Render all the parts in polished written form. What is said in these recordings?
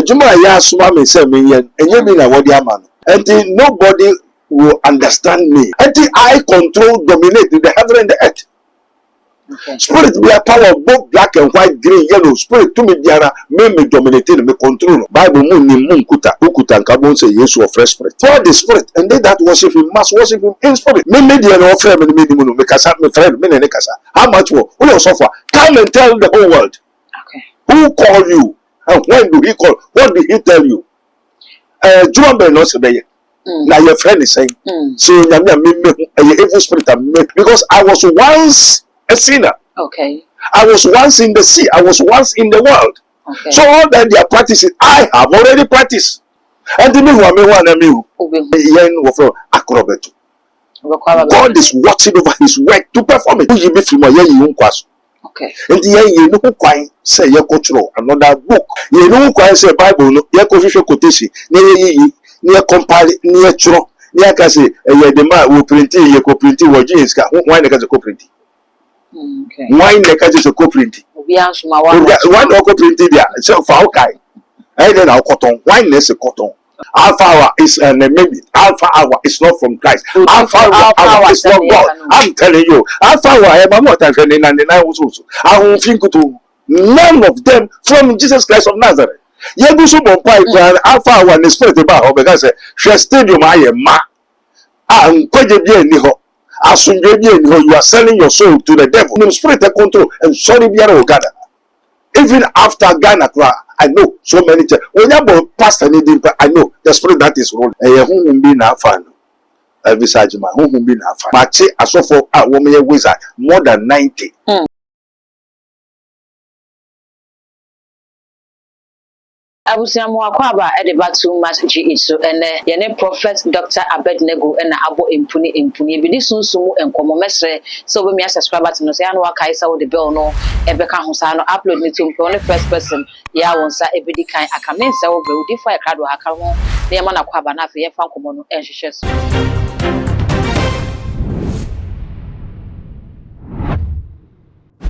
Juma ya suma me say me yen enye me na wodi ama no. Enti nobody will understand me. Enti I control, dominate the heaven and the earth. Okay. Spirit be a power of both black and white, green, yellow. Spirit to me biara me dominate me control. Bible mun kuta ukuta nkabon say yes of fresh spirit. For the spirit and they that worship him must worship him in spirit. Me media no offer me me kasa me friend me ne kasa. How much more? Who you suffer? Come and tell the whole world. Okay. Who called you? And when do he call? What did he tell you? Juma be no se be. Now your friend is saying, so me evil spirit because I was once a sinner. Okay. I was once in the sea. I was once in the world. Okay. So all that they are practicing, I have already practiced. And the me God is watching over his work to perform it. Okay. And you know why say you control another book. You know why say Bible no you confusion quotation. Near compile near true. Near can say the man will print you co-print what jeans why they can co-print. Okay. Why they can just co-print. One co-print there. So for okay. I then I'll cotton. Why is a cotton? Alpha hour is maybe alpha hour is not from Christ. Alpha hour is not God. I'm telling you, alpha hour I am not telling 99 also. I won't think to none of them from Jesus Christ of Nazareth. You do so alpha hour is spirit about because she stadium I am ma. I'm quite a you are selling your soul to the devil. No spirit control and sorry be Ghana. Even after Ghana, I know so many times. When you are pastor, I know the spirit that is rolling. Who will be now fan? Visajima, who will be now fan? Mache, I saw for a woman wizard more than 90. Abusiamu akwaba e de batu mas GH so ene yene prophet Dr. Abednego na abo empuni bi di sunsumu enkomo mesre so be me subscribe to no say anu akai sa wo the bell no e be ka ho sa no upload me to only first person ya won sa e be di kan akamen sa wo be wo di fa krado aka ho na yema na kwaba na afa ye fa nkomo no enhwehwe so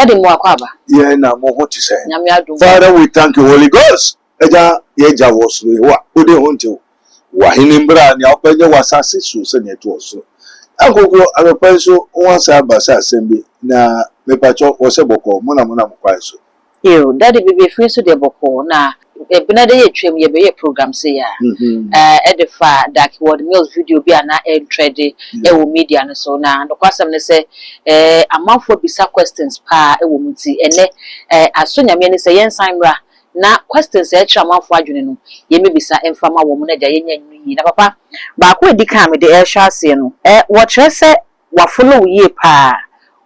Edi mo akwaba Yeah, na mo what you say. Nyame adum Father, we thank you, Holy Ghost. Eja yeja wosro wa ode honte wa hinimbra ni openye wasase so se ne to so agogo aropa so wansa abasa asembi na mepacho wo se boko mo na mokwan so yo daddy bibi free so de boko na ebina de ye twem ye be ye program say ya edifa dark word mills video bi ana trade e wo media no so na ndo kwasam ne say amafo bisa questions pa e wo muti ene aso nyame ne say yensanra na questions e kira amafo adwene no ye mebisa emfama wo mu na ja yenya nyi na papa ba ko edika me de e hwa ase no wo kire se wa follow ye pa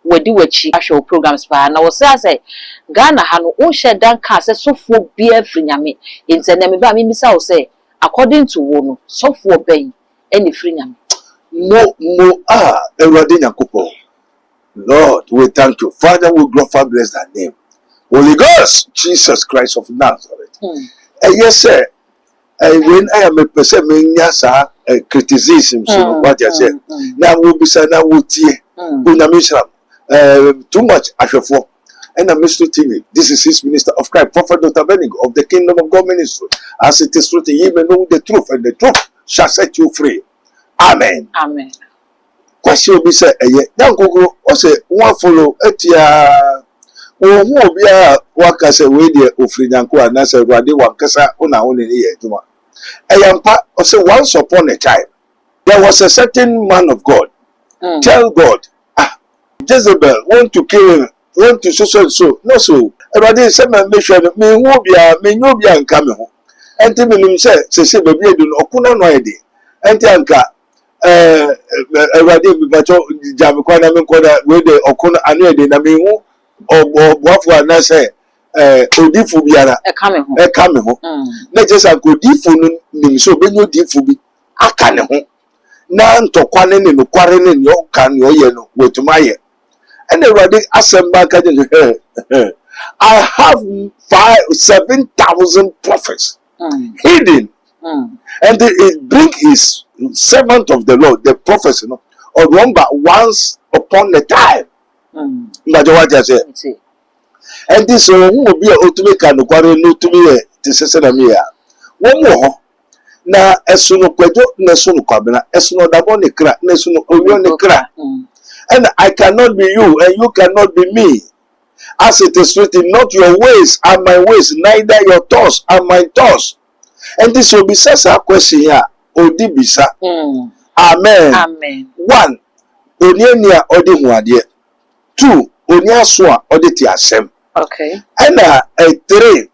wadi wachi ahwe programs pa na wo say Ghana ha no o hye dan ka se sofo bia fri nyame intene me ba me bisa wo say according to wo no sofo ben eni fri nyame mo Ewurade Nyankopon. Lord, we thank you. Father, we glorify, bless thy name. Holy Ghost, Jesus Christ of Nazareth. Yes, sir. When I am a person, criticism, so what you say. Now we'll be saying, now we'll too much, Ashafo. And I'm Mr. TV. This is his minister of Christ, Prophet Dr. Abednego of the Kingdom of God Ministry. As it is written, ye may know the truth, and the truth shall set you free. Amen. Amen. Question be said, now go, say, one follow, etia. Oh, who be a workers away there, Ofridanko, and Nasa Radi Wankasa, una only here. Say, once upon a time, there was a certain man of God. Tell God, Jezebel want to kill him, want to so. No, so. Everybody said, make sure me won't be and coming home. And Timmy said, say, baby, Okuna no idea. And Tianka, everybody, but Jamikwana, where the Okuna, and where they name. Or what for na say odifu biara e kame ho na just an odifu nim so benyo odifu bi aka ne ho na ntokwa ne no kware ne no ka no ye no wetumaye and everybody assemble ka je I have 7,000 prophets hidden and it bring his servant of the Lord the prophets, you know, or remember once upon a time. What I say. And this who will be a ultimate kind of quarry no to me to Sesame. One more. Na esuno kwejo na esuno kwabena esuno dabo ne kra na esuno oyo ne kra and I cannot be you and you cannot be me as it is written not your ways are my ways neither your thoughts are my thoughts and this will be such a question here odi bisa amen one onienia odi hu ade two onia so a odi ti asem okay and three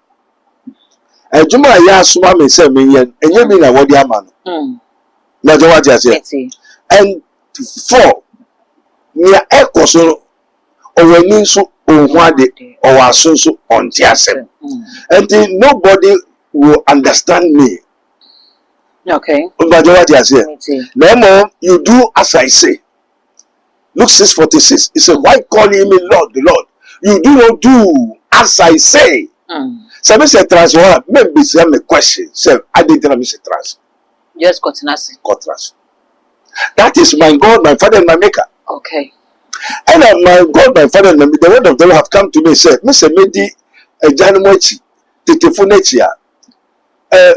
ejuma ya asuma me say me yen enye bi na wodi ama no na je wadi ase and four nia ekoso owani nso ohun ade owaso so onti asem and nobody will understand me okay but je wadi ase no you do as I say Luke 6:46 he said why call me Lord the Lord you do not do as I say so me say trans one maybe say me question say I didn't me say trans just got trans that is my God my father and my maker okay and my God my father and my the word of the Lord have come to me say me say me di ejanimochi tetefo nechi a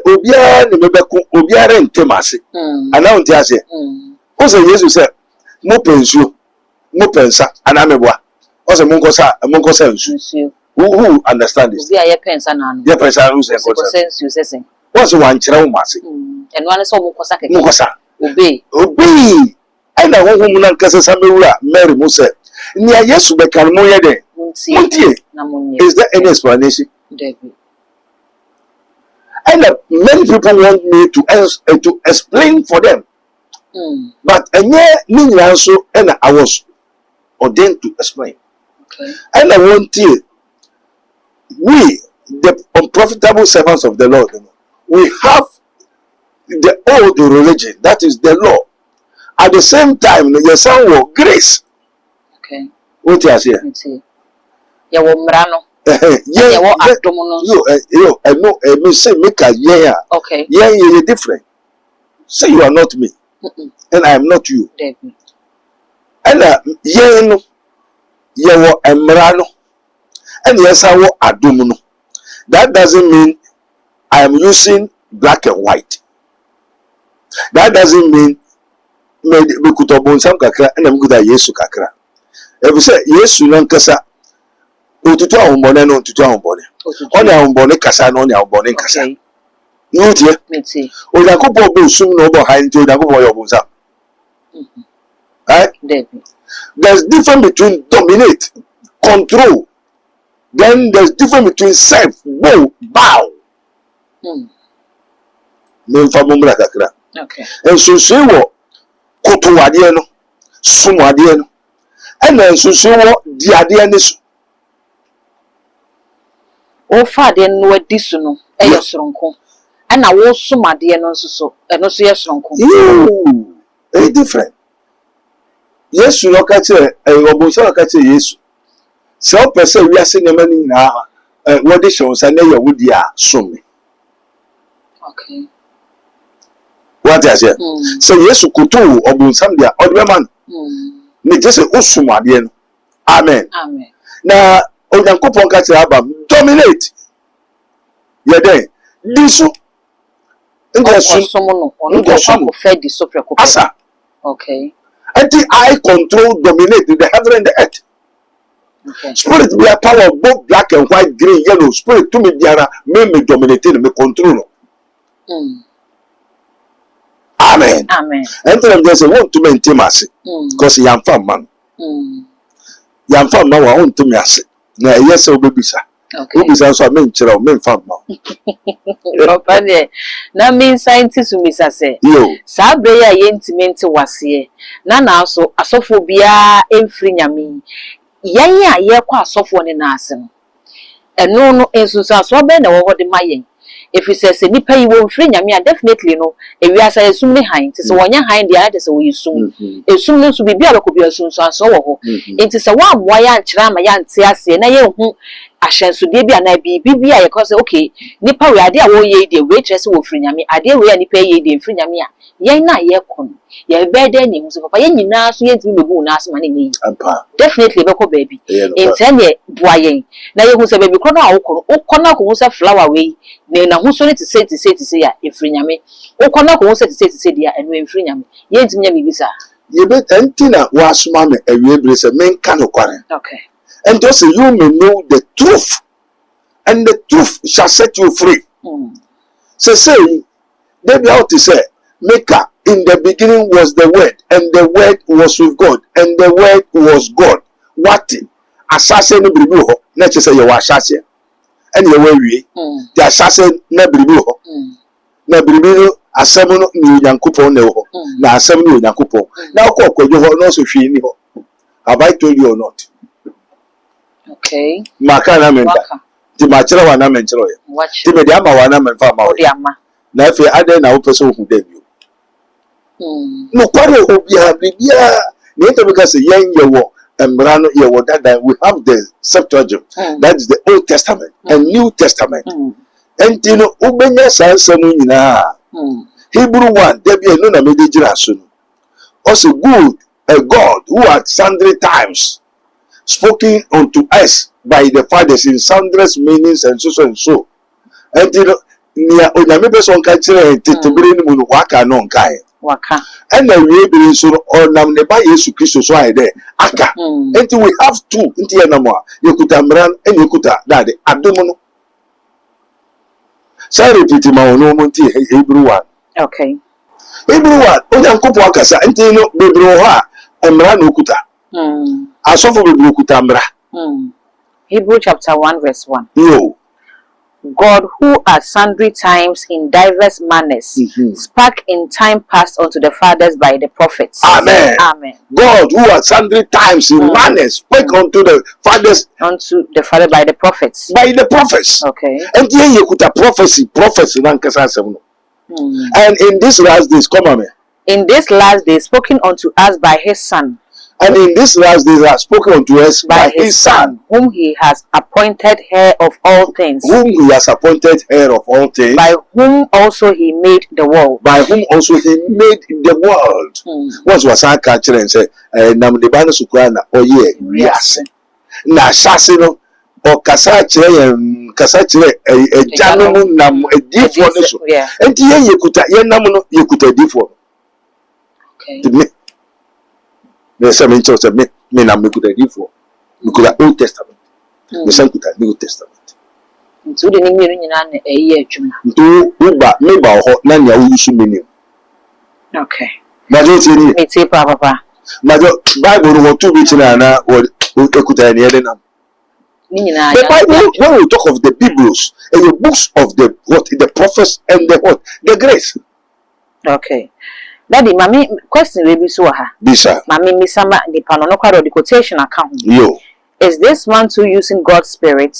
obiara ne mebeko obiara ntemase ana unti ase o say Jesus say mo pensuo mo pensa ana meboa o say mo nkosa nsu who understand this? Yeah, pensa na no. Yeah, pensa who say sense you say. What's one chira wo mase? And one so mo kosa keke. Mo kosa. Obey. And I want woman kasa samewura Mary mo say. Nia Yesu be kan mo ye de. Muntie. Is there any explanation? David. And many people want me to explain for them. But enye ni nyina so and I was ordained to explain. Okay. And I want you we, the unprofitable servants of the Lord, we have the old religion, that is the law. At the same time, the son will grace. Okay. What you say? Ya wo mrano. Yeah, wo adomo no. I know. Me say make a yeah. Okay. Yeah, you're different. Say you are not me, and I am not you. David. And yeah, no. Yeah, wo mrano. And yes, I will adumno. That doesn't mean I am using black and white. That doesn't mean me kutobon sam kakra and I'm good at Yesu kakra. If you say Yesu non kasa, otutu ahombone no otutu ahombone. Oni ahombone kasa no oni ahombone kasa. No tie. Meti. Oyakobo bo sum no bo ha nti oyakobo yo bonsa. Right? There's difference between dominate, control. Then there's difference between self, bow. Okay. And so say what koto wade no, sum wade no. And then so say what di ade ne so. O fa de no adi so no, e ye soronko. And na wo sum ade no so, e no so ye soronko. Very different. Yes, you look at it, obonso look at Yesu. So person we are seeing the money now. What they show us and then you would sum me. Okay. What I say? So yes, you could do obonsam dia other man. Me just say osuma de no. Amen. Amen. Na onyankopon ka kira aba dominate. Ye dey. Disu. Asa. Okay. Until I control, dominate the heaven and the earth. Okay. Spirit be a power of both black and white, green, yellow. Spirit to me, Diana, me dominate, me control. Amen. Amen. And then there's a want to maintain us because he am from man. Yam from now, I want to me as it. Now, yes, so baby, sir. Okay. Baby, so I mean, child, men from now. Na mean scientist who miss us say. Yo. Sabre ya yentimenti wasiye. Na na so asofo bia emfiri nyame. Yan ya ye kwa asofo ne na ase no. Eno no ensusu aso be na wo de mayen. If you say nipa yi wo mfiri nyame definitely no ewiasa yesum ne han. Ti se wonya han dia de se wo yesum. Esum no so bibia bekobi asunsu aso wo ho. Enti se wa amwa ya nkyira ma ya nte ase na ye hu ahyensude bia na bibia ye ko say okay nipa we ade a wo ye de we kyerese wo firi nyame ade we ya nipa ye de mfiri nyame a yen na ye kon ye be de ni so papa yen nyina so yen timi bebu na asema na nyi definitely be ko baby intend ye boa yen na ye hu se baby kro na wo na ko se flower we na hu so ne ti say ya efri nyame wo na ko se ti say dia enu efri nyame yen timi nya bibisa ye be entina wa asoma me awie se men kan kware okay and just you may know the truth and the truth shall set you free. Say they be out to say maker in the beginning was the word and the word was with God and the word was God. What assassin no bribu ho na che say you assassin and you we the assassin na bribu ho na bribu no asem no ni Nyankopon na ho na asem no Nyankopon na ko kwadwo ho no so hwe ni ho. Have I told you or not? Okay. Makana menta. Ti ma kire wa na menkyere o ye. Ti me dia ma wa na menfa ma o ye. Na afi ade na wo pese hu da bi o. No kware obia bibia na ento because yen ye wo emra no ye wo that we have the Septuagint. That is the Old Testament and New Testament. Enti no ubenya sansam nyina. Hebrew 1 there be no na me de gira so no. Also good a God who at sundry times spoken unto us by the fathers in sundry meanings and so and so. And near Onyame person can tell titibiri ni mu waka no nkai. Waka. And na we be so onam ne ba Yesu Kristo so aye there. Aka. And we have two nti ya na mo yekuta mran and yekuta dade adomo no. Say repeat ma ono mo nti Hebrew 1. Okay. Hebrew 1 Onyankopon akasa nti no bebro ho a mra no kuta. Asofo bebro kuta mra. Hebrew chapter 1 verse 1. Yo. God who at sundry times in diverse manners spake in time past unto the fathers by the prophets. Amen. Amen. God who at sundry times in manners spake unto the fathers by the prophets. By the prophets. Okay. And here you could have prophecy and in this last days, come on. In this last day spoken unto us by his son. And in this last days are spoken unto us by his son, whom he has appointed heir of all things. Whom he has appointed heir of all things. By whom also he made the world. By whom also he made the world. What was our catcher and say, Nam de Bana Sukrana, oh yeah, yes. Na Sassino or Casacre, a gentleman, nam a different. And here you could you could a different. Okay. There's some interest of me na me could a different. We could have Old Testament. We some could have New Testament. So the name in a year. Do Uba, maybe or Nanya issue meaning. Okay. Majority, it's a papa. Major Bible or 2 weeks in an hour or could any other. The Bible, when we talk of the Bibles and the books of the what the prophets and the what the grace. Okay. Daddy, mommy, question will be so ha. This sir. Mommy, Miss Sama, the panonokaro, the quotation account. Yo. Is this man too using God's spirit,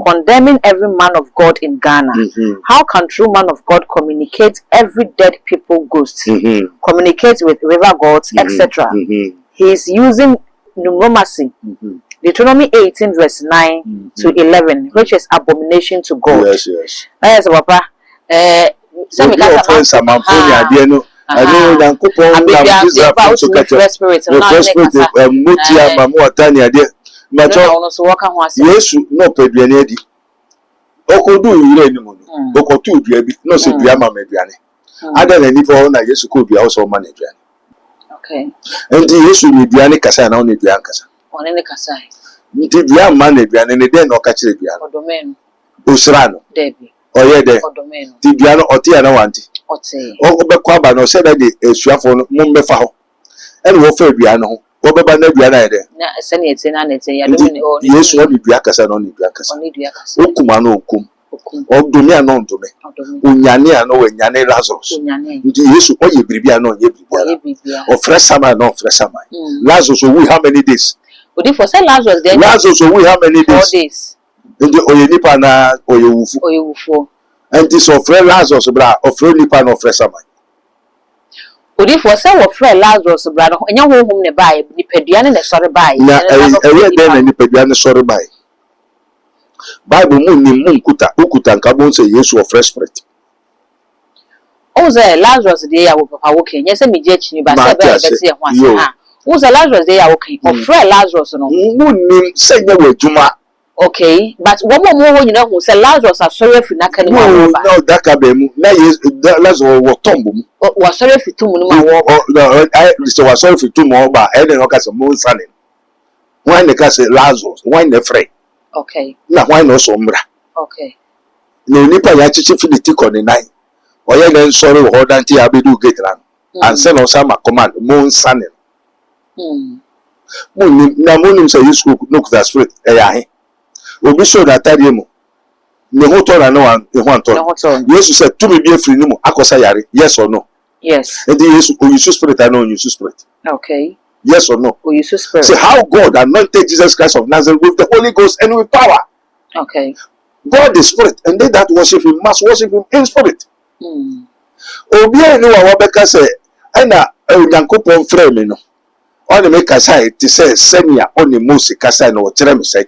condemning every man of God in Ghana? How can true man of God communicate every dead people ghost, communicate with river gods, etc.? He is using numerosity. Deuteronomy 18 verse 9 to 11, which is abomination to God. Yes, yes. Yes, Papa. Some I know that coupon the first spirit, Mutia Mamu Tanya, dear. Yes, no Pedrianedi. Oko do you anymore? Oko 2 no Sibiama Mediani. Other than if all yes could be also manager. Okay. And the issue with Diani Casa only Biancas. On any Casai. Did you manager and the den or catch the piano? Domain. Usrano. Debbie. Oh, yeah, there. Did you or Tiana want it? Oh, Bequaba no said that the Shuafon Mumbefa and Wofer Biano, Obaba Nebiana. Send it in an yes, only Biacas and only Biacas. Only Biacas. Okumano kum. Or Dunia known to me. Unyania no and Yane Lazarus. Yes, or ye Bibiano, ye or fresh summer, no fresh summer. Lazarus, we how many days? But if I Lazarus, then Lazarus, we how many days? 4 days. Into Oyenipa or you for. And this of Fred Lazarus, bra, of Nipa no fresh summer. But if was our friend Lazarus, brother, and you won't buy the pedian and the sorry buy. Then any pedian sorry buy. Bible moon kuta ukuta nkabon say yes or fresh spirit. Oh, who's a Lazarus day I will papa okay. Yes, me judge you, but I better say once. Who's a Lazarus day okay? Or Fred Lazarus no. Who say no way Juma. Okay, but one more you know who say Lazarus are sorry if you not can no that can be na yes Lazarus was tombo. Was sorry if you two no I was sorry for 2 more but I didn't know case moon sunning. Why the case Lazarus, why the Fred? Okay. Na why no sombra. Okay. No nipa ya chichi finiti ko ni nine. Oye then sorry we hold until abedu get ran. And send us some command moon sunning. Moon na moon say you look that spirit eh obi so that time mo ne hoto na no one Jesus said to me be free no akosa yare yes or no yes and Jesus o use spirit I know use spirit okay yes or no o use spirit say how God anointed Jesus Christ of Nazareth with the Holy Ghost and with power okay God is spirit and they that worship him must worship him in spirit obi enu wa wabeka say na Yankopon frame no on the make aside to say senior on the music kasa no cherem say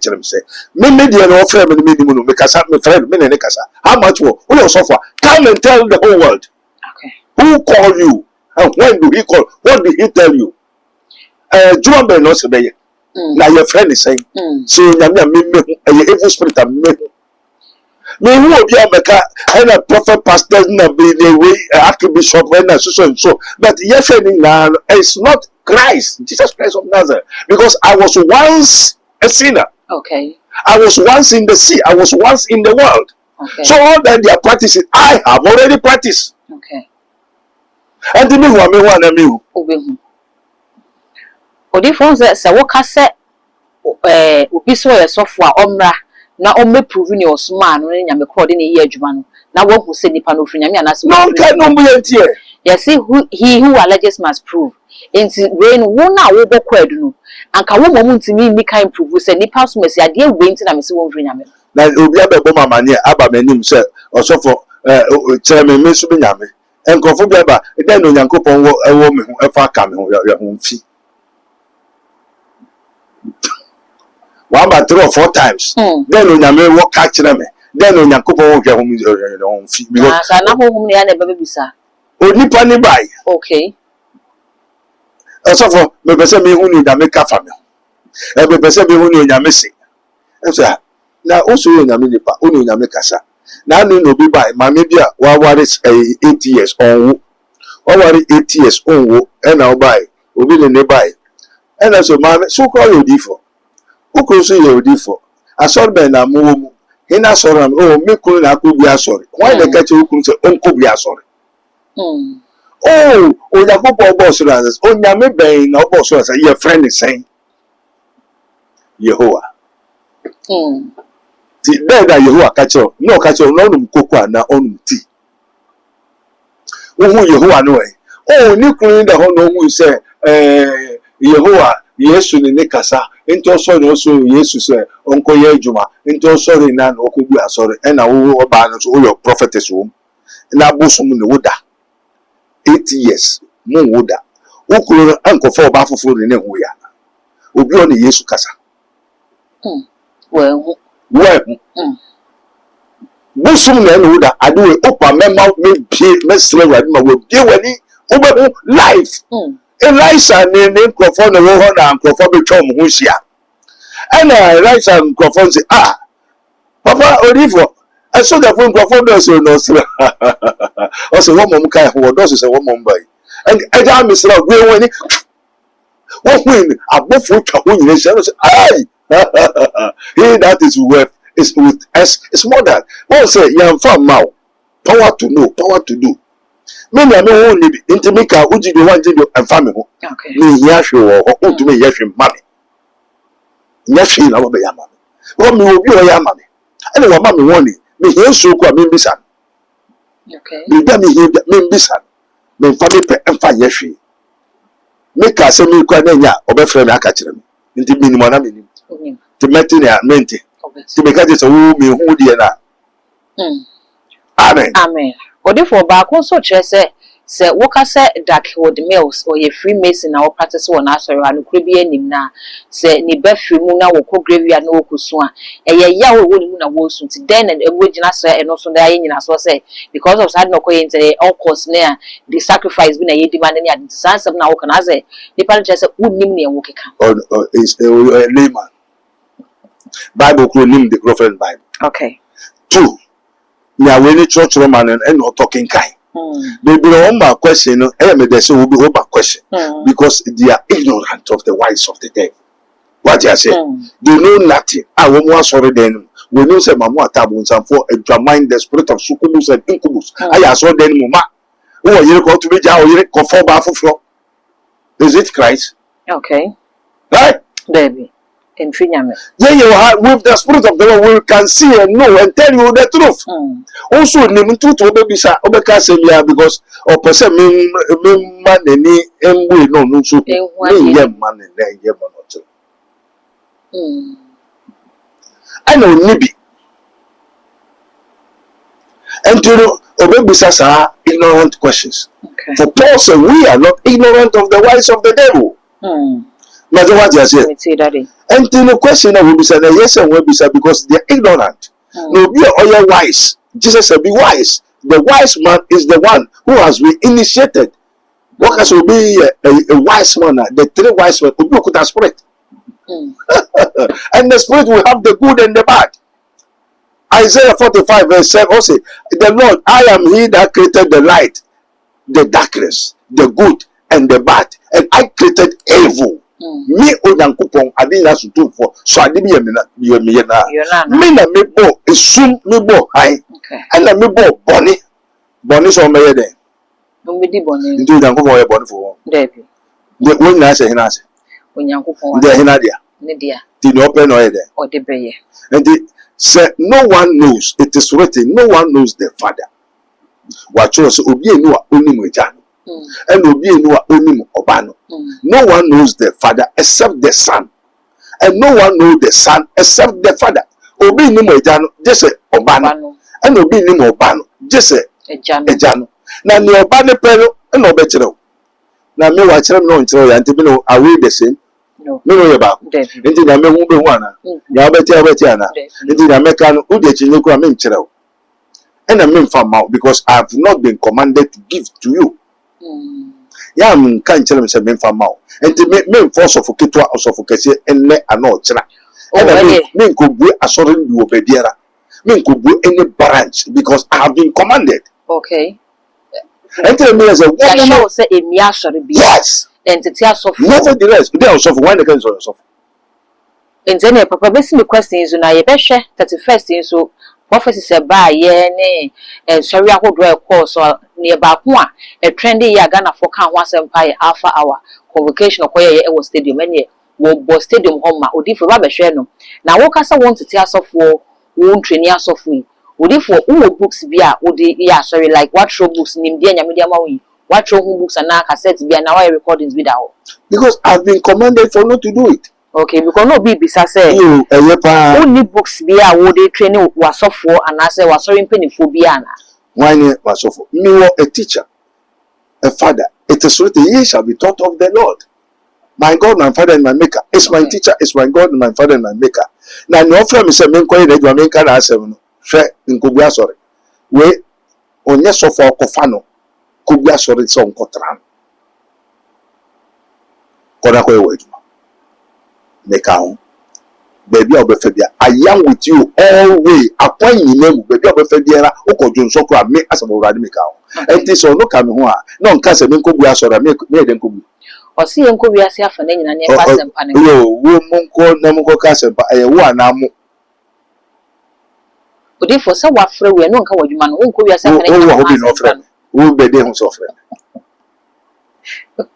me media no frame me no make kasa me friend me ne kasa how much wo so far come and tell the whole world okay who called you and when do he call what did he tell you Juan be no say be na your friend is saying so nyame me evil spirit am me who obi ameka and a prophet pastor na be the way archbishop and so but yes it's not Christ, Jesus Christ of Nazareth, because I was once a sinner. Okay. I was once in the sea. I was once in the world. Okay. So all that they are practicing, I have already practiced. Okay. And the me who am one and me. Odi phone say what ka say obi so ye software omra na o me prove ni osuma no nyame call de ne ye adwuma no na wo hu se nipa no frnyame anase no can no be entie. Yes, he who alleges must prove. Enti when wona wo bokọ adu no anka wo mom ntimi mi kan prove say nipa so mesi ade we nti na mesi wo frnyame Na obi abebo mama ne aba manim say osofo chere me so be nyame enkofo bi aba e no Yankopon wo me hu efa ka me hu mfi 1 by 3 or 4 times then no nyame wo ka chere me then no Yankopon wo hwe hu mfi because na ho hum ne ya na baba bisa onipa ni bai okay osofo me pese me hu ni nyame ka fa me me pese me hu ni nyame se so na o so nyame nipa o ni nyame kasa na no no bi bai ma me bia wa ware 8 years onwo o ware 8 years onwo e na o bai obi ne bai e na so ma so ko yodi fo o ko so yodi fo asor be na mu mu hina soro o me kunu na ko bi asori why the catch o kunu se on ko bi asori oh Yankopon boss ras o nyame ben na boss ras your friend is saying Yehovah ti da Yehovah catch no num kokwa na onum ti wo hu Yehovah no ni kunu da ho no hu se Yehovah Yesu ni kasa into sorry so Yesu se onko ye adwuma into sorry na okogu asori e na wo oba no so your prophetess wo na bosum ne woda 8 years mo woda okuro ankofo oba foforo ne hu ya obi o ne Yesu kasa well bosum ne woda adewe opa mema me bie mesre wadi ma wo bie wani obehu life Elisa ne nkrofo ne wo ho na nkrofo betwa mo ho hia ana Elisa nkrofo say papa orifo so the phone nkrofo do so no sra o se wo mom kai ho do so se wo mom bai and eja misra gwe wani wo win abofo twa ho nyine se no say he that is with us is more than what say yam fam maw power to know power to do me na me ho ni bi intimika uji do wanje do emfa me ho ni ya hwe wo ho ntumi ya hwe ma me nya hwe na wo be ya ma me wo me obi o ya ma me ene wo ma me woni me hie so ko me mbisa me da me hie me mbisa me fa me pe emfa ya hwe me ka se me kwa na nya obefre me aka kire me nti minimo na me ni ti meti na menti ti me ka je so wo me hu de na amen amen odi for ba ko so kire se se woka se Darkwood Mills or ye Freemason na wo practice won asori anu kure bi anim na se ni ba firi mu na wo ko graveyard na wo kusu a eye ya wo ni mu na wo su ti den and ewo gina so eno so da yin na so say because of sad no ko yin say all course na the sacrifice bi na ye demand ni adi sansam na wo kana say the parent say unim ne wo keka is a layman Bible kuro nim the prophet Bible. Okay. 2 na we ni church man and not talking kind. Baby, my question, they say will be over question because they are ignorant of the wise of the devil. What you say? They know nothing. I won't want sorry then. When you say Mamu Atabun for examine the spirit of succubus and incubus, I saw then Muma. Oh, you go to be Jao, you conform bath of floor. Is it Christ? Okay. Right? Baby. In Finyame. Yeah, you are with the spirit of the Lord, we can see and know and tell you the truth. Also, name to baby sa obeka semia because or person me man any we no so me yam man and then yam not. I know nibi. And to obebi sa ignorant questions. Okay. For Paul said we are not ignorant of the ways of the devil. That's what you say. And the question will be said, yes, and will be said because they are ignorant. No, be all wise. Jesus said, be wise. The wise man is the one who has been initiated. What has to be a wise man? The 3 wise men will be with a spirit. And the spirit will have the good and the bad. Isaiah 45 verse 7 also, the Lord, I am he that created the light, the darkness, the good and the bad. And I created evil. Me Onyankopon ade ya sutu for so ade bi ye na me na me bo esum me bo hai and na me bo boni so me ye den no me di boni nti Onyankopon ye boni for debi de won na se hina ase Onyankopon de hina dia ne dia ti no open no ye den o de beye nti say no one knows, it is written, no one knows the Father what you say obi enu a onim eja and obi enu a onim oba no. No one knows the Father except the Son, and no one knows the Son except the Father. Obi ni mo ejano, just obano, and obi ni mo obano, just ejano. Na ni obano pero, and obechero. Na me wa chere no nchero ya nti no are we the same? No. Me no yeba. Nti na me hu be hu ana. Ya obeti ana. Nti na me kan u de chinye ku a me nchero. And I mean for mouth because I have not been commanded to give to you. Ya can't tell me say me fa mawo enti me for suffocate or suffocate enne ana ochira and me ko bu asori bi obediera me ko bu any branch because I have been commanded. Okay. Enti me say what you say emi asori bi. Yes. Entity asofo. Nevertheless, they are suffer when they can suffer. Enti na papa besi me questions na ye behwe 31st so prophecy say ba ye ne sorry ahodo e course so ne ba ko a trend ye Ghana for kan ho asem Alpha Hour convocation okoye ye e stadium ene wo stadium homa odi for ba behwe no na wo kasa won tete asofo won training asofo odi for wo books bia odi ya sorry like what show books nim dia nyame dia ma wo what show books na cassette bia na why recordings bi da ho because I've been commanded for not to do it. Okay, because no be bisa say you only books bia wo dey training wasofo and say wasori mpenifo bia na why ne wasofo me were a teacher, a father. It is written, ye shall be taught of the Lord. My God, my Father, and my Maker. It's my teacher, it's my God, my Father, and my Maker. Now, no friend is a man calling it, you are making us share in Kubia sorry. We on yes of our cofano, Kubia sorry, some cotran. Kodako wait. Make baby of Befebia. I am with you always. Upon you name, baby of Befebia, Oko John Sokra, make us about Radimicao. And this all no coming one. No, Casa Minkubia sorry, make them could. Or see Uncle Biasia for Nany and your pass and panning. No, woman called Namuko Casa, but I one am. But if for so what free, we are not covered, you man, Uncle Biasia, who be there who's offering.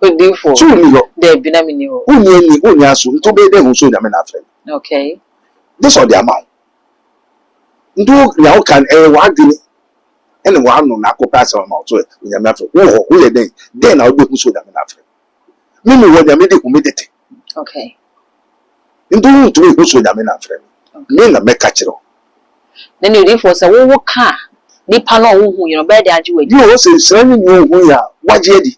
Therefore, there be no who yasu to be there who so yamen afre. Okay. This all the amount. Ndo now can wagini ene wa no na kopa sa ma so yamen afre. Who ye then I will be who so yamen afre. Me me wo yamen de humidity. Okay. Ndo to who so yamen afre. Me na me ka kire. Then you dey for say wo ka nipa no wo you know be dey age we you say nsran ni ohun ya waje di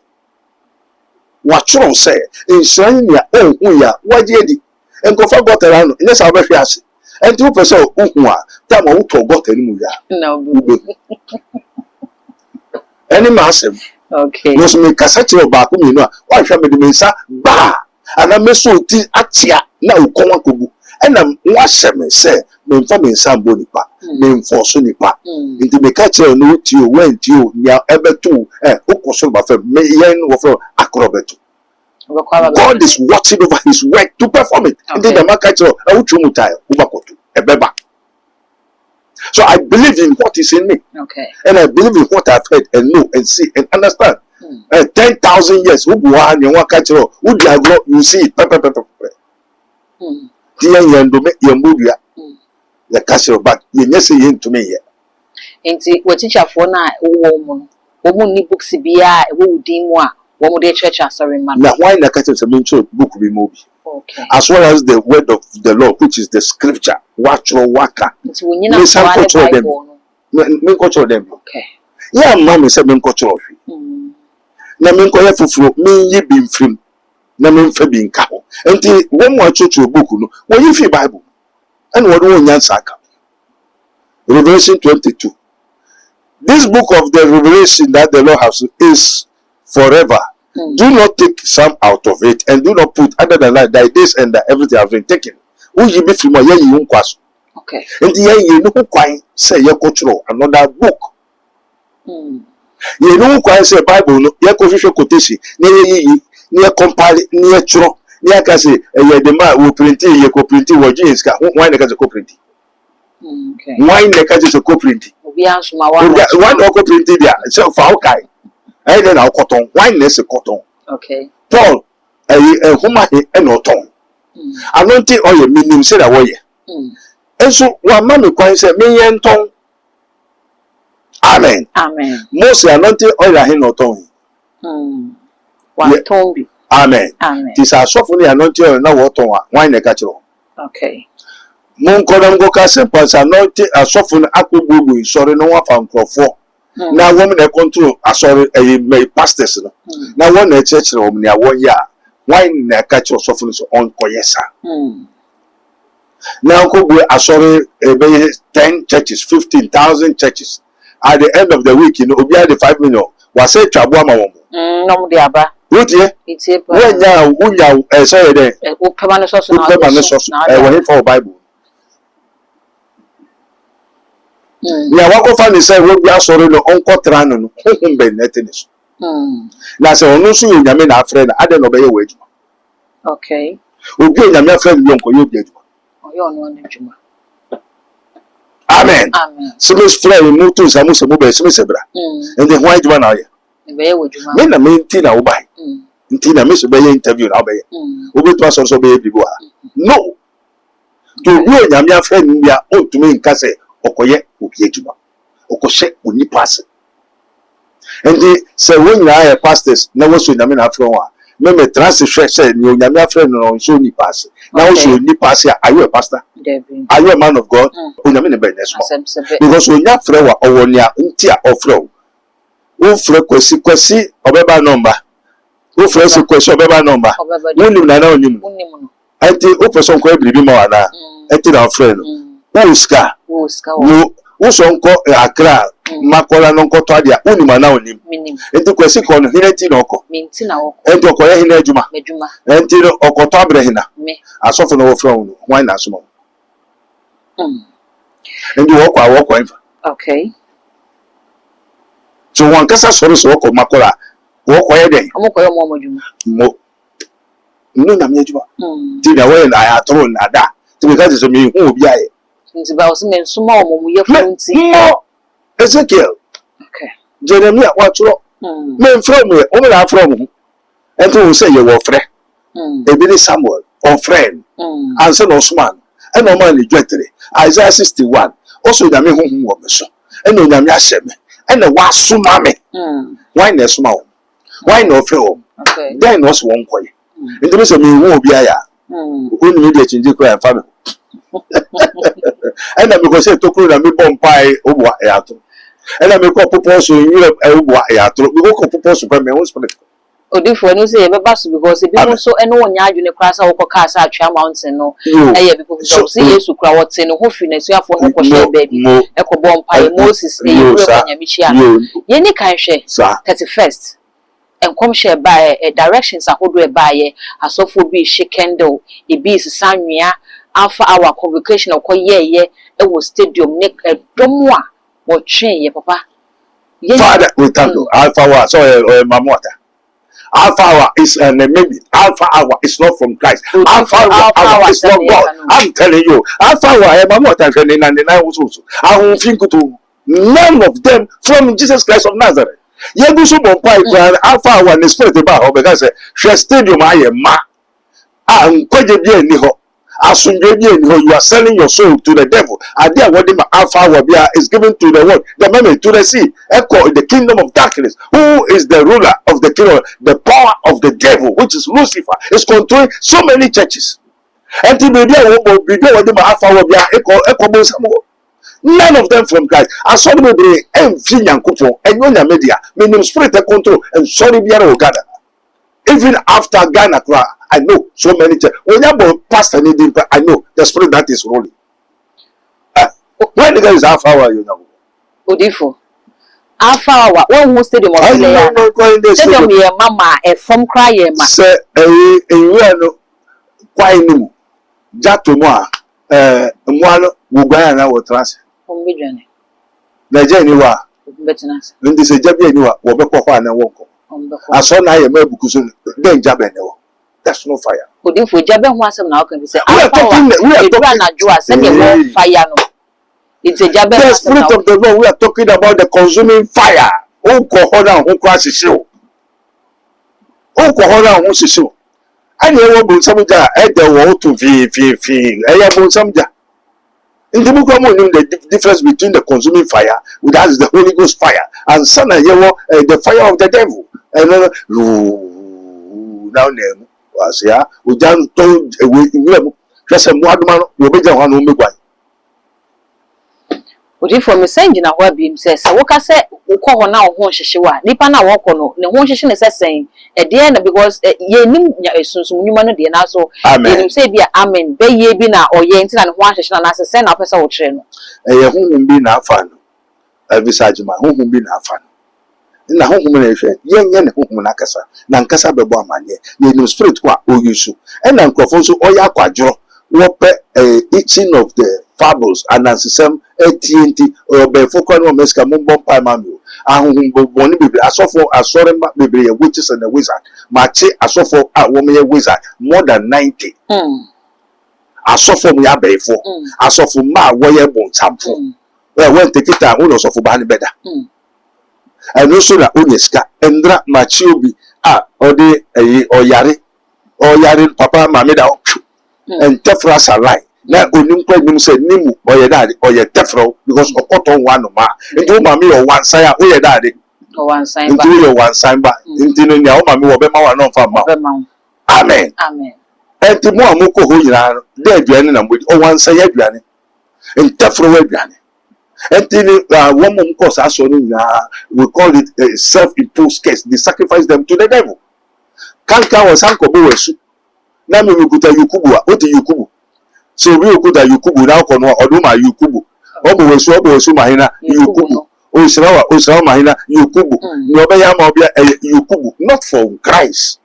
wachoro say nsran ni ohun ya waje di enkofa gotera no nye sa obehwe ase enti wo pese ohun a tama wo to gotera ni mu ya no any massive okay no so me kasa kire ba ko mi no a wa hwa me de mensa ba ana me so ti atia na ukon akogu ena wa hye me se me mfa me nsa mbo nipa me mfo so nipa nti me ka kire no ti o wan ti o nya ebetu ukoso ba fe me yen wo fe akrobetu God is watching over his work to perform it. Indeed, the market so I believe in what is in me. Okay. And I believe in what I've heard and know and see and understand. 10,000 years, you see it. The castle back. You say to me here. And what teacher for now, woman, books be a woody more. One more day church sorry man. Now why the catch a mention book be movie? Okay. As well as the word of the Lord, which is the scripture. Watch or waka. It's when you know them. Okay. Yeah, mommy said men culture of you. Na men koya fufu me ye bin film. Na men fa bin ka ho. Enti one more church book no. When you feel Bible. And what one yansa ka. Revelation 22. This book of the revelation that the Lord has is forever. Do not take some out of it and do not put other than that this and that everything has been taken. Who you be from a young kwaso. Okay. And the you know quite say your cultural another book. You know quite say Bible no your official quotation near compile near chro near can say the man will print your co-print what jeans ka why the co-print. Okay. Why the catch a co-print? One co-print there so for okay. I then I'll cotton, wine is a cotton. Okay. Paul, a homa and autumn. I don't think all your meaning said away. And so one man requires a million tongue. Amen. Amen. Mostly I don't think all your hen or tongue. One tongue. Amen. Amen. This are softly I don't tell you now what tongue, wine a catcher. Okay. Mon Kodam go Cassin Pans are not a soften apple boo, sorry, no one found for 4. Now woman I control sorry a pastors now one a church room near 1 year wine na catch or softness on koyesa now could be sorry 10 churches 15,000 churches at the end of the week you know be the 5 million was say chabuama no the aba what ye it's a when ya sorry there permanent source for Bible. Yeah, what go find is say we are sorry no uncle trano no be netiness. Na say onu so you nyame na afre na ade no be ye wajuma. Okay. Obi nyame afre no yonko ye obi ajuma. Oyo onu na ajuma. Amen. Amen. Simis friend mu to samu se mu be simis ebra. And the why ajuma na ye. Be ye wajuma. Me na me nti na wo bai. Nti na me so be ye interview na wo be ye. Obi to aso so be ye bibo ha. No. To we nyame afre no bia ontumi nka say okoye obi adwuma okoshe oni pass and say when you are pastors na wo so nyame na afro wa me transfer say ni nyame afro no so ni pass na wo so ni pass are you a pastor are you a man of God nyame ne be neso because when you afro wa owoni a nti a ofro wo fro kwasi obeba number wo fro si kwasi obeba number wonim na onim enti o person ko ebribi ma wa na enti na ofro no Uska. Usonko akra makola nonko twadia unima na onim. Enti kwesi kono hineti na oko. Minti na oko. Enti okoye hina adwuma. Medwuma. Enti okoto abrehina. Me. Asofo no wo from why na asoma. Enti woko infa. Okay. So wan kasa soro so woko makola. Woko ye den. Omokoye mo adwuma. Mo. Nno na me adwuma. Ti na we na ya toro na da. Ti because so me hu obi aye. Nti ba osi men suma omomu ye funti. Ezekiel. Okay. Jeremiah watro. Men from me, o me na from. Ento wo say ye wo frɛ. Ebi ni Samuel, on friend. Anse no Osman. E no man ni dwetere. Isaiah 61. Also nyame honhom wo me so. E no nyame ahye me. E na wasoma me. Why na soma wo? Why na ofre wo? Okay. Then no so won koye. Enti me say me hu obi aya. Oni me dey change ko ya fa me. And because I took na me bompai obwa e ato And I make up proposal in Europe, we go proposal by my own spirit. Odifo no say be baso because e bi no so eno onya adwene kra sa wokọ car sa atwa mountain no eh be people so Yesu kra wote no ho fi na suafo no ko share baby e ko bom pai Moses e yuru ko nyamihia ye ni kan hwe 31st enkom share by directions ahodo e baye asofo bi she candle e bi sisanwea alpha hour convocation ko ye e wo stadium ne dom a wo twen ye papa Father we thank you alpha hour so mamota Alpha hour is maybe Alpha hour is not from Christ. Alpha hour is not God. I'm telling you, Alpha hour I'm not telling 99 also. I won't think to none of them from Jesus Christ of Nazareth. Yebusu bompai Alpha hour is spirit about because she stadium I ma. Kwaje bi eni ho. Asunje bi eni ho. You are selling your soul to the devil. Adia what the Alpha hour is given to the world, the memory to the sea. Echo the kingdom of darkness. Who is the ruler of the kingdom? The power of the devil, which is Lucifer, is controlling so many churches. And none of them from Christ. I saw them be and media, meaning spirit control and sorry be gather. Even after Ghana, I know so many churches. When you pastor needing, I know the spirit that is ruling. When the guy is Alpha hour, you know. Odifo. Alpha hour. One who stadium of the stadium ye mama a from crying. Say no quite no. Jato moa mwano wugana wo trans. Ombijane. Na je ni wa. Betinase. Ndi se jabe ni wa wo be kwa na wonko. Aso na ye mabuku so den jabe ne wo. That's no fire. Odifo jabe ho asem na okan say Alpha hour. We are talking na joa say the fire no. It's a jabe. The spirit of the Lord, we are talking about the consuming fire. Oh, Kohoda, who crashes you. Oh, Kohoda, who sees you. And you will some jar, add the wall to V. I have some jar. In the book of Mormon, the difference between the consuming fire, which has the Holy Ghost fire, and son and the fire of the devil. And now, name was here, we just told a just a madman, you be the one who make one. Odifo me send na ho abim se woka se ukọ ho na ho hyehyewa nipa na wokọ no ne ho hyehye ne sesen e de na because ye nim esunsum nyuma no de na so ye nim se bia amen be ye bi na oye nti na ne ho hyehye na sesen na opesa wo kire no ye honhum bi na afa no avisajima honhum bi na afa no na honhum na ehwe ye nye ne honhum na kasa na nkasa bebo amanye ye nim spirit kwa oyusu e na nkrofo so oya kwadwo wo pe eaching of the fables and ansem AT&T or be focus on meska mumbon pa mami ahun boni bebre asofo asore bebre witches and the wizard machi asofo woman wizard more than 90 asofo mu ya beifo asofo ma wo ye bon champo when take it down asofo ba ni beda and also na onyeska endra machi obi ode oyare papa mami da and tefra salai na onim kwa nim se nimu oye dade oye tefro because okoton one ma nti mama me o one sign oye dade o one sign ba nti o one sign ba nti no nya o mama wo be ma wa no fa ma amen nti mo amoko ho nyina de aduane na mbodi o one sign aduane ntefro wa aduane nti ni one mom cause aso no nyina we call it self-imposed curse. They sacrifice them to the devil kanka wa sanko bo wesu na me kuta yukubu what yukubu so we okuta yukubu na kono oduma yukubu obo wesu mahina yukubu o mahina yukubu no be ya ma obia yukubu not for Christ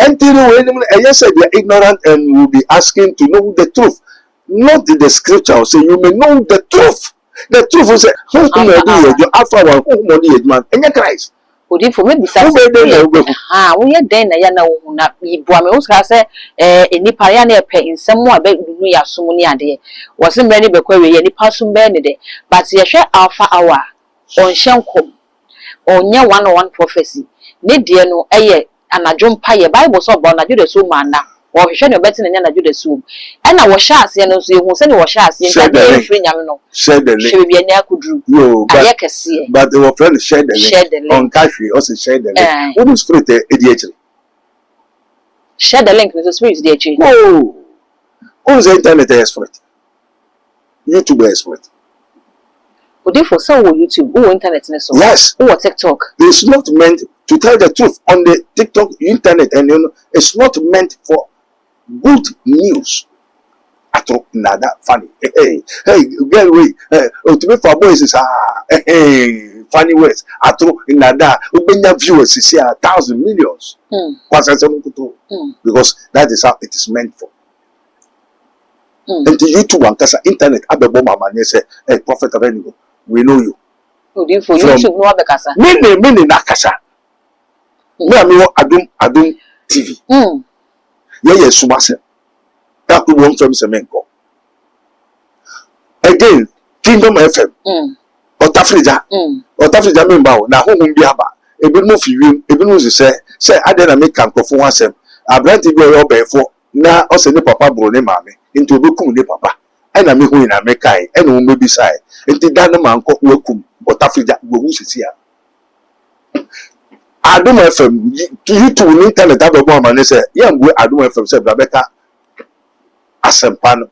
until when yes they are ignorant and will be asking to know the truth not the scripture say you may know the truth is say who do after one who money man and Christ Odifo me bisa wo ye den na ya na wo na ibua me wo ska se enipa ya na epe nsem a be dunu ya som ni ade wo se mre ni be kwa we ye nipa som be ne de but ye hwe alpha hour on hyenkom onye 101 prophecy ne de no eye anadwo mpa ye bible so bo anadwo de so mana wo hwe ne obeti ne anadwo de so e na wo hya ase no so ehu se ne wo hya ase nta e free nyame no share the link share bia na akudru but our friend share the link on Kashi also share the link what is spirit ADHD share the link with the spirit ADHD on the internet expert YouTube expert Therefore, so YouTube, internet, so yes, TikTok. It's not meant to tell the truth on the TikTok, internet, and it's not meant for good news. Atro nada funny. Hey, girl, wait. To me for boys is funny words. Atro nada. Ubenya viewers is 1,000 millions. Because that is how it is meant for. And the YouTube and kasa internet abebo mama say, hey, prophet of anyone, we know you. For YouTube no abekasa. Mene na kasa. Me amiwo adum TV. Ye sumase. That could want from Semenko. Again, Kingdom FM. Otafrija member. Na home biaba. Ebi mo fi wiem. Ebi mo say ade na make kankofo wasem. Abranti bi oyo befo na o se ne papa bro ne maame. Into obekum ne papa. E na me hu na me kai. E no me bi sai. Enti dan na manko wakum. Otafrija go hu sisi a. Adum FM YouTube ni internet abebo amane say yangwe Adum FM say Brabeka asempano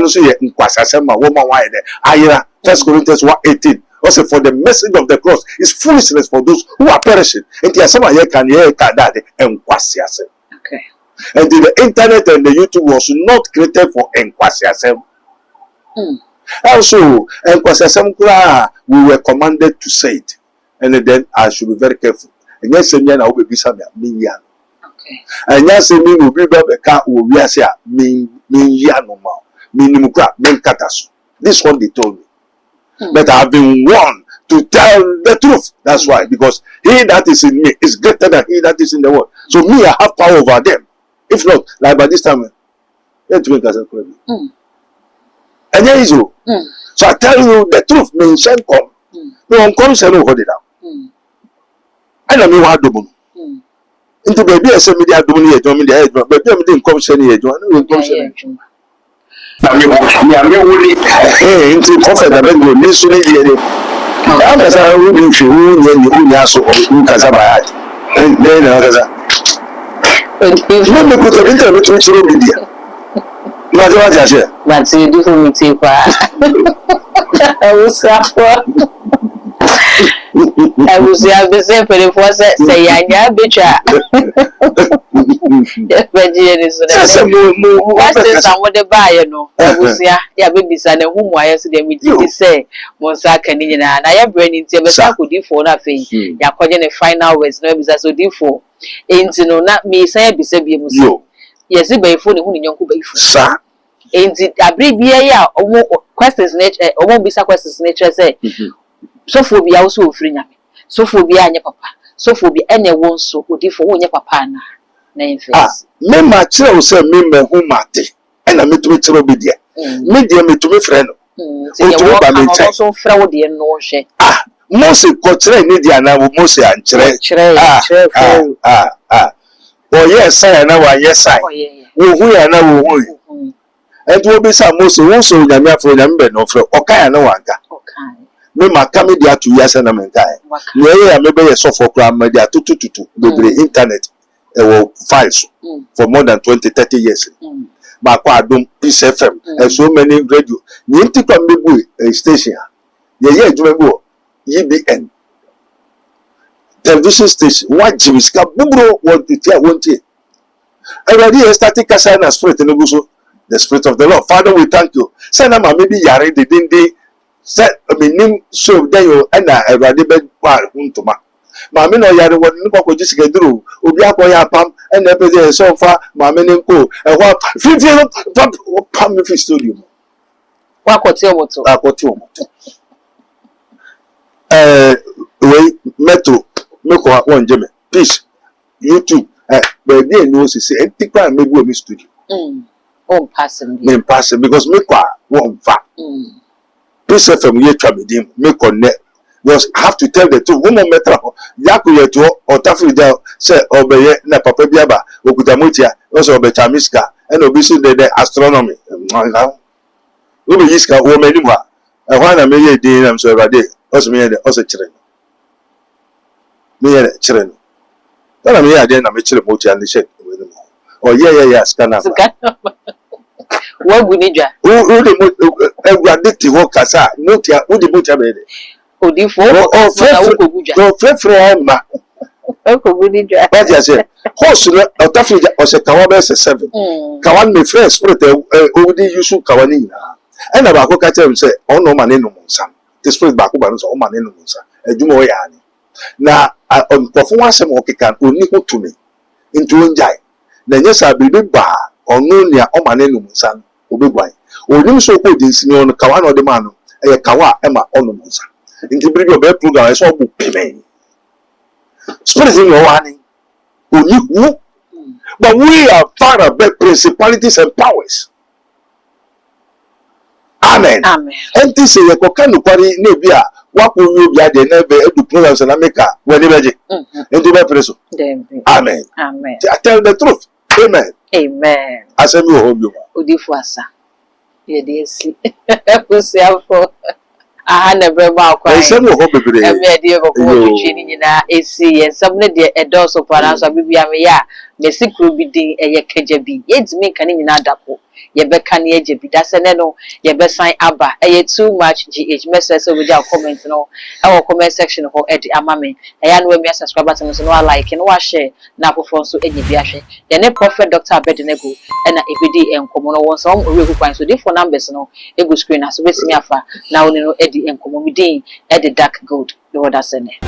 so ye nkwasasema woman why there ayira 1 Corinthians 1:18 also for the message of the cross is foolishness for those who are perishing and asema ye can ye ka that enkwasiasem. Okay. And the internet and the YouTube was not created for enkwasiasem. Also enkwasiasem we were commanded to say it, and then I should be very careful. And yes, me na obebisa me ya. And yes, me will be back we are say me ya no ma. Minimukra men katasu. This one they told me. But I have been warned to tell the truth. That's why. Because he that is in me is greater than he that is in the world. So me, I have power over them. If not, like by this time, let me get it. And there is you. So I tell you the truth. Me shall come. No, come shall hold it down. And I mean what do into baby I said media do me a media but baby I didn't come share you. I mean only into prophet that will listen here. I'm as I would if you who so Kazabaya. And then if you put a internet to social media. What I say? But you do for me too. I was I was the same for the first say ya betcha. Some the buyer no. I was ya baby son whom I yesterday with you say Monsa Canina and I am branding to could do for nothing. Ya calling a final words no is so different. Ain't no not me say be said you. Yes, it by phone who in your sir. Ain't it a brief ya questions nature or won't be some questions nature say. So for be also free na so for be anya papa so for be any one so odi for wonya papa na face me ma kire o say me hu mate e na me to kire obi dia me dia me to me frɛ no o to ba me nkyɛn so frɛ wo dia no hwɛ Mose ko kire ni dia na wo Mose an kire o yes say na wa yes say wo hu ya na wo hu e to obi sa Mose wo so nyame afro nyame be no frɛ o kan na wanka me ma kame dia 2 years na me nkai no ya me be so for kram media tutututu bebre internet e wo files for more than 20-30 years ba kwa Adum Peace FM and so many radio ni ntikwa mebu station ye adwuma bu EBN television station what jimiska bubro what tia wontie already started kasa na spirit no so the spirit of the Lord. Father, we thank you say na ma maybe yare de dinde say menim so then you and everybody be kwa huntuma ma me no yare won nko ko jisike duru obi akoya pam and na be so fa ma me nko e ho fifi pam me fi studio wa ko ti omoto we metro me ko won jeme peace YouTube but dey no say entikwa me go me studio passing because me kwa won fa Peace FM ye traveling me connect because I have to tell the truth. Woman metra yaku ye to Otafrija say obeye na papa biaba okutamotia also obe chamiska and obi so the astronomy. Obe yiska wo mani mu a ehwa na me ye din am so everade also me ye also kire. Me ye kire no. Na me ye ade na me kire motia ni she. Oh yeah ska na. Wagunija. Who the Eguaditi Hokasa, Notia, who the Butcher made. Odifo, Frefrema. Wagunija. What you say? Horse, Otafija, or Sekawabes 7. Kawan me first, put Odi Yusu Kawanina. And about Hokatem say, oh no man in the Monsan. This first Bakuban, oh man in the Monsan, a Jumoyani. Now, on performance, I'm okay, can only go to me into Unjai. Then yes, I be big bar or no near oh man in the Monsan, Obiguay. Or you so good in Simeon Kawan or the man, a Kawa Emma on the Monsan. In the brig of their program, I saw book payment. Spirit in your warning. But we are far above principalities and powers. Amen. Amen. And this is a cocaine party, Nebia. What will you be at the never do programs in America when you imagine? Into my person. Amen. Amen. I tell the truth. Amen. Amen. I said, you hold you. Odifuasa. Yeah, they see. Who's there for? I never about I said, you hope every day. Every idea of what you see, and some of the adults of Paras or Bibia, the sick will be the a KJB. It's me canning in Adapo. Yebeka ni ejebi dasene no yebe sign aba too much gh message so with your comment no our comment section ho edi amame eya no we subscribe button so no like no wa share na afofo so ejebi ahwe ye ne prophet Dr. Abednego na ebedi enkomo no won so we ku kwan so the phone numbers no egu screen as we see afa na oni no edi enkomo midin edi dark gold the order sene